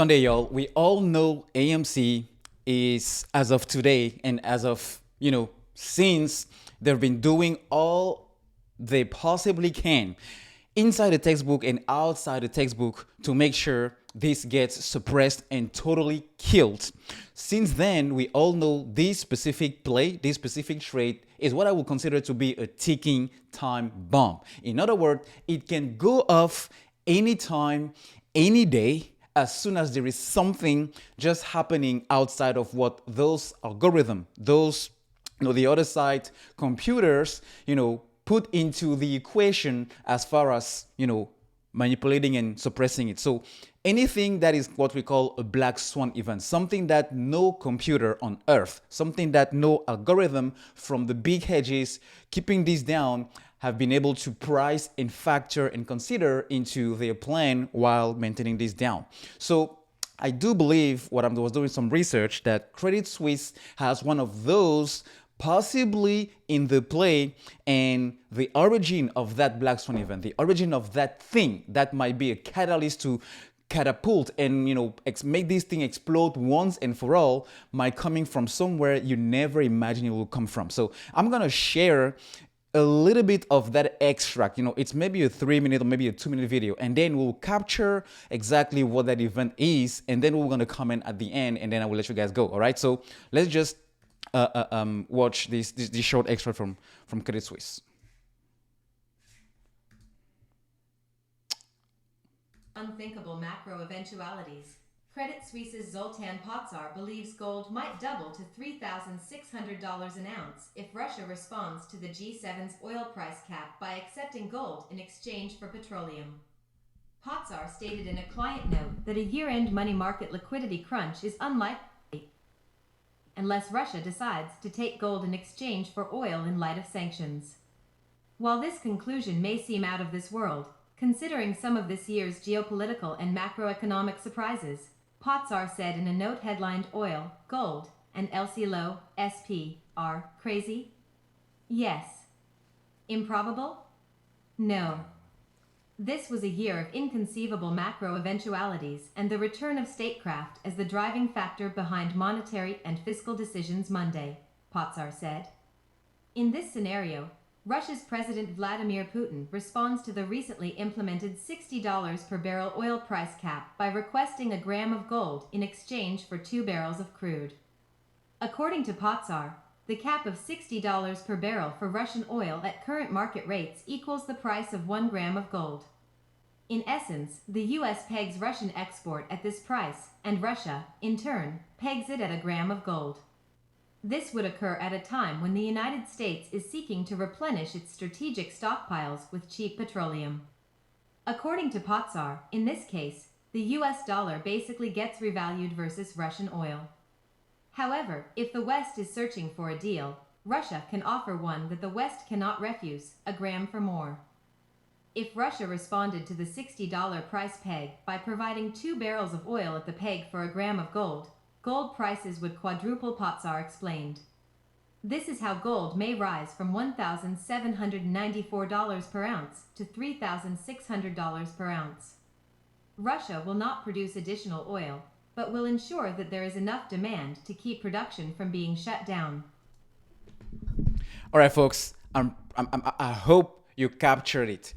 Sunday, y'all. We all know AMC is, as of today, and as of, since they've been doing all they possibly can inside the textbook and outside the textbook to make sure this gets suppressed and totally killed. Since then, we all know this specific play, this specific trade is what I would consider to be a ticking time bomb. In other words, it can go off anytime, any day, as soon as there is something just happening outside of what those algorithms, those the other side computers, put into the equation as far as manipulating and suppressing it. So anything that is what we call a black swan event, something that no computer on earth, something that no algorithm from the big hedges keeping this down have been able to price and factor and consider into their plan while maintaining this down. So I do believe I was doing some research that Credit Suisse has one of those possibly in the play, and the origin of that black swan event, the origin of that thing that might be a catalyst to catapult and make this thing explode once and for all, might coming from somewhere you never imagined it will come from. So I'm gonna share a little bit of that extract. It's maybe a 3-minute or maybe a 2-minute video, and then we'll capture exactly what that event is, and then we're going to comment at the end, and then I will let you guys go. All right, so let's just watch this short extract from Credit Suisse. Unthinkable macro eventualities. Credit Suisse's Zoltan Pozsar believes gold might double to $3,600 an ounce if Russia responds to the G7's oil price cap by accepting gold in exchange for petroleum. Pozsar stated in a client note that a year-end money market liquidity crunch is unlikely unless Russia decides to take gold in exchange for oil in light of sanctions. While this conclusion may seem out of this world, considering some of this year's geopolitical and macroeconomic surprises, Pozsar said in a note headlined Oil, Gold, and LC Low, SP, are crazy? Yes. Improbable? No. This was a year of inconceivable macro eventualities and the return of statecraft as the driving factor behind monetary and fiscal decisions Monday, Pozsar said. In this scenario, Russia's President Vladimir Putin responds to the recently implemented $60 per barrel oil price cap by requesting a gram of gold in exchange for 2 barrels of crude. According to Pozsar, the cap of $60 per barrel for Russian oil at current market rates equals the price of 1 gram of gold. In essence, the US pegs Russian export at this price, and Russia, in turn, pegs it at a gram of gold. This would occur at a time when the United States is seeking to replenish its strategic stockpiles with cheap petroleum. According to Pozsar, in this case, the US dollar basically gets revalued versus Russian oil. However, if the West is searching for a deal, Russia can offer one that the West cannot refuse, a gram for more. If Russia responded to the $60 price peg by providing 2 barrels of oil at the peg for a gram of gold, gold prices would quadruple, Pozsar explained. This is how gold may rise from $1,794 per ounce to $3,600 per ounce. Russia will not produce additional oil, but will ensure that there is enough demand to keep production from being shut down. All right, folks, I hope you captured it.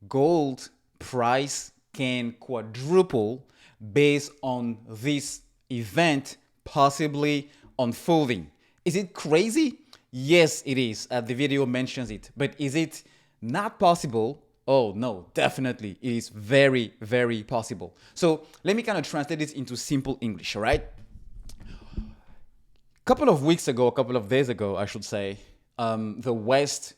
Gold price can quadruple based on this event possibly unfolding. Is it crazy? Yes, it is. The video mentions it. But is it not possible? Oh, no, definitely. It is very, very possible. So let me kind of translate this into simple English, all right? A couple of days ago, I should say, the West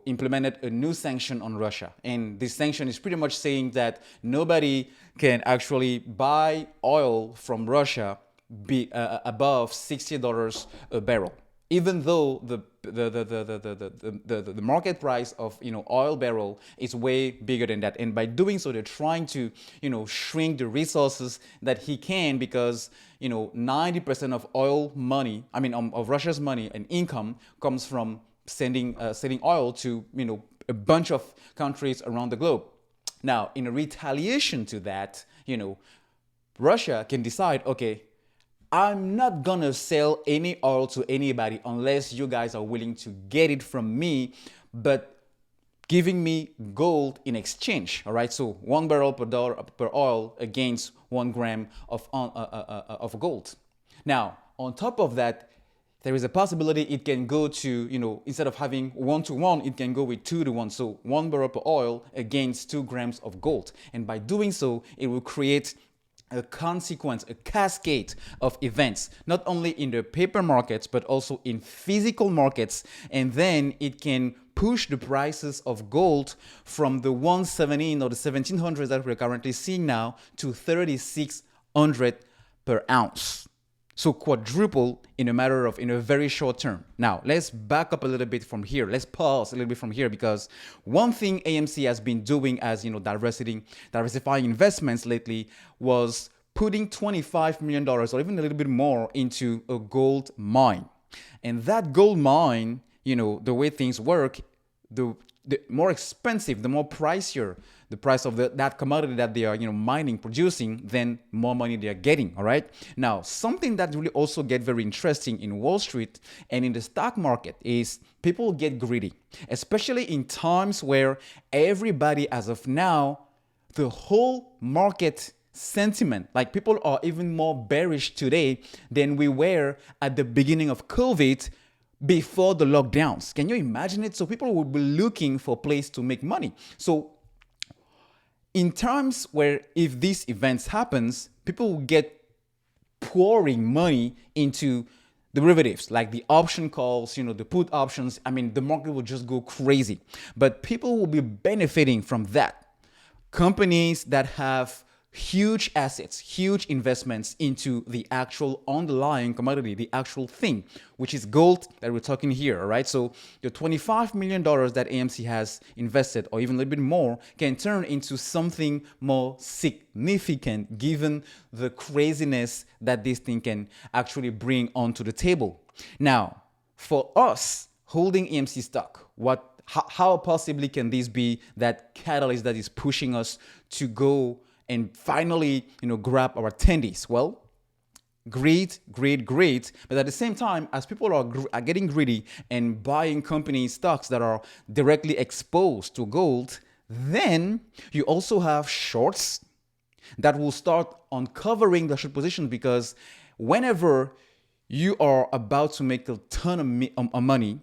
implemented a new sanction on Russia. And this sanction is pretty much saying that nobody can actually buy oil from Russia above $60 a barrel, even though the market price of oil barrel is way bigger than that. And by doing so, they're trying to shrink the resources that he can, because 90% of of Russia's money and income comes from selling oil to a bunch of countries around the globe. Now, in retaliation to that, Russia can decide, okay, I'm not gonna sell any oil to anybody unless you guys are willing to get it from me, but giving me gold in exchange. All right, so $1 per dollar per oil against 1 gram of gold. Now, on top of that, there is a possibility it can go to, instead of having 1-to-1, it can go with 2-to-1. So $1 per oil against 2 grams of gold. And by doing so, it will create a consequence, a cascade of events, not only in the paper markets, but also in physical markets. And then it can push the prices of gold from the 117 or the 1700s that we're currently seeing now to 3600 per ounce. So quadruple in a very short term. Now, let's back up a little bit from here. Let's pause a little bit from here, because one thing AMC has been doing as, diversifying investments lately was putting $25 million or even a little bit more into a gold mine. And that gold mine, the way things work, the more expensive, the more pricier the price of that commodity that they are, mining, producing, then more money they are getting. All right. Now, something that really also get very interesting in Wall Street and in the stock market is people get greedy, especially in times where everybody, as of now, the whole market sentiment, like people are even more bearish today than we were at the beginning of COVID, before the lockdowns. Can you imagine it? So people would be looking for a place to make money. So in times where if these events happens, people will get pouring money into derivatives like the option calls, the put options. I mean, the market will just go crazy, but people will be benefiting from that. Companies that have huge assets, huge investments into the actual underlying commodity, the actual thing, which is gold that we're talking here, all right? So the $25 million that AMC has invested, or even a little bit more, can turn into something more significant given the craziness that this thing can actually bring onto the table. Now, for us holding AMC stock, how possibly can this be that catalyst that is pushing us to go and finally, grab our attendees? Well, great. But at the same time, as people are getting greedy and buying company stocks that are directly exposed to gold, then you also have shorts that will start uncovering the short positions, because whenever you are about to make a ton of money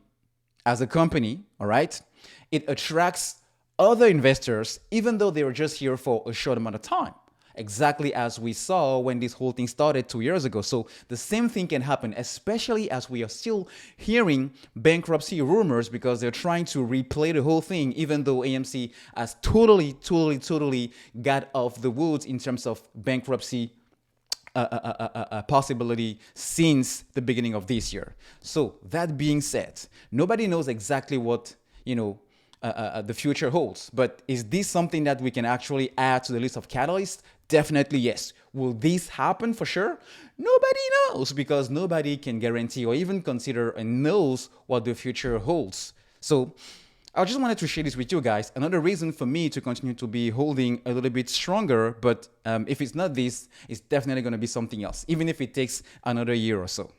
as a company, all right, it attracts other investors, even though they were just here for a short amount of time, exactly as we saw when this whole thing started 2 years ago. So the same thing can happen, especially as we are still hearing bankruptcy rumors, because they're trying to replay the whole thing, even though AMC has totally got off the woods in terms of bankruptcy possibility since the beginning of this year. So that being said, nobody knows exactly what, the future holds. But is this something that we can actually add to the list of catalysts? Definitely yes. Will this happen for sure? Nobody knows, because nobody can guarantee or even consider and knows what the future holds. So I just wanted to share this with you guys. Another reason for me to continue to be holding a little bit stronger, but if it's not this, it's definitely going to be something else, even if it takes another year or so.